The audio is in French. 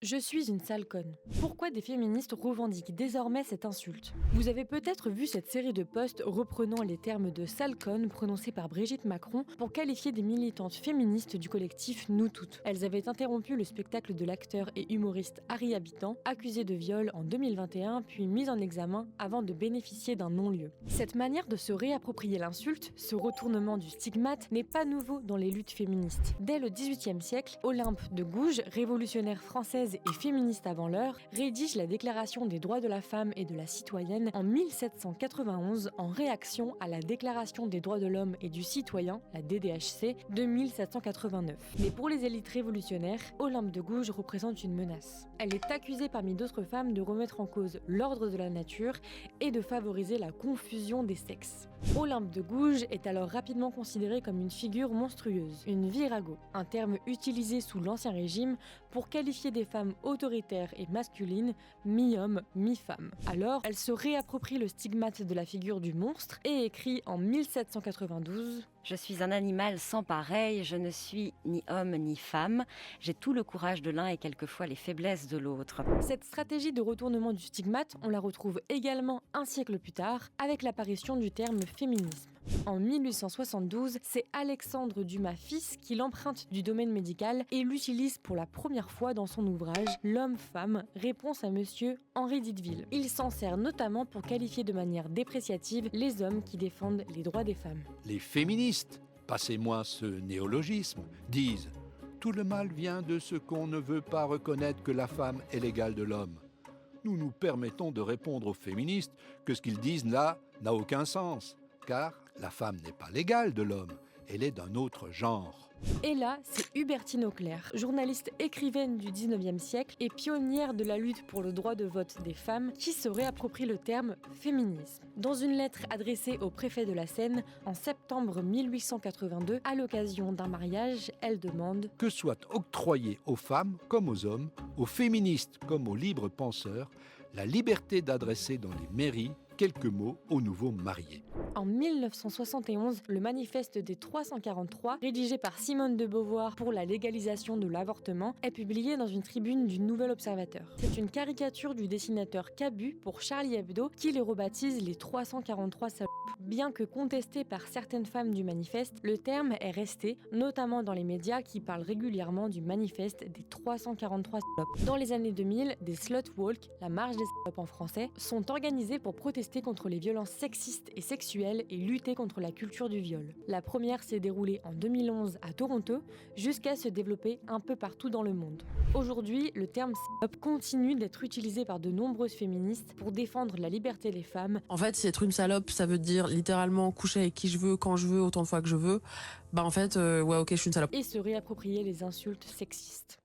Je suis une sale conne. Pourquoi des féministes revendiquent désormais cette insulte? Vous avez peut-être vu cette série de posts reprenant les termes de sale conne prononcés par Brigitte Macron pour qualifier des militantes féministes du collectif Nous Toutes. Elles avaient interrompu le spectacle de l'acteur et humoriste Harry Habitant, accusé de viol en 2021 puis mis en examen avant de bénéficier d'un non-lieu. Cette manière de se réapproprier l'insulte, ce retournement du stigmate, n'est pas nouveau dans les luttes féministes. Dès le XVIIIe siècle, Olympe de Gouges, révolutionnaire française et féministe avant l'heure, rédige la Déclaration des droits de la femme et de la citoyenne en 1791 en réaction à la Déclaration des droits de l'homme et du citoyen, la DDHC, de 1789. Mais pour les élites révolutionnaires, Olympe de Gouges représente une menace. Elle est accusée parmi d'autres femmes de remettre en cause l'ordre de la nature et de favoriser la confusion des sexes. Olympe de Gouges est alors rapidement considérée comme une figure monstrueuse, une virago, un terme utilisé sous l'Ancien Régime pour qualifier des femmes autoritaires et masculines, mi-homme, mi-femme. Alors, elle se réapproprie le stigmate de la figure du monstre et écrit en 1792 « Je suis un animal sans pareil, je ne suis ni homme ni femme, j'ai tout le courage de l'un et quelquefois les faiblesses de l'autre. » Cette stratégie de retournement du stigmate, on la retrouve également un siècle plus tard avec l'apparition du terme féminisme. En 1872, c'est Alexandre Dumas fils qui l'emprunte du domaine médical et l'utilise pour la première fois dans son ouvrage L'homme-femme, réponse à monsieur Henri Dideville. Il s'en sert notamment pour qualifier de manière dépréciative les hommes qui défendent les droits des femmes. Les féministes, passez-moi ce néologisme, disent « Tout le mal vient de ce qu'on ne veut pas reconnaître que la femme est l'égale de l'homme ». Nous nous permettons de répondre aux féministes que ce qu'ils disent là n'a aucun sens, car la femme n'est pas l'égale de l'homme, elle est d'un autre genre. Et là, c'est Hubertine Auclair, journaliste écrivaine du 19e siècle et pionnière de la lutte pour le droit de vote des femmes, qui se réapproprie le terme féminisme. Dans une lettre adressée au préfet de la Seine en septembre 1882, à l'occasion d'un mariage, elle demande que soit octroyée aux femmes comme aux hommes, aux féministes comme aux libres penseurs, la liberté d'adresser dans les mairies quelques mots aux nouveaux mariés. En 1971, le manifeste des 343, rédigé par Simone de Beauvoir pour la légalisation de l'avortement, est publié dans une tribune du Nouvel Observateur. C'est une caricature du dessinateur Cabu pour Charlie Hebdo qui les rebaptise les 343 salopes. Bien que contesté par certaines femmes du manifeste, le terme est resté, notamment dans les médias qui parlent régulièrement du manifeste des 343 salopes. Dans les années 2000, des slut walk, la marche des salopes en français, sont organisées pour protester contre les violences sexistes et sexuelles et lutter contre la culture du viol. La première s'est déroulée en 2011 à Toronto, jusqu'à se développer un peu partout dans le monde. Aujourd'hui, le terme salope continue d'être utilisé par de nombreuses féministes pour défendre la liberté des femmes. En fait, si être une salope, ça veut dire littéralement coucher avec qui je veux, quand je veux, autant de fois que je veux, bah en fait, ouais ok, je suis une salope. Et se réapproprier les insultes sexistes.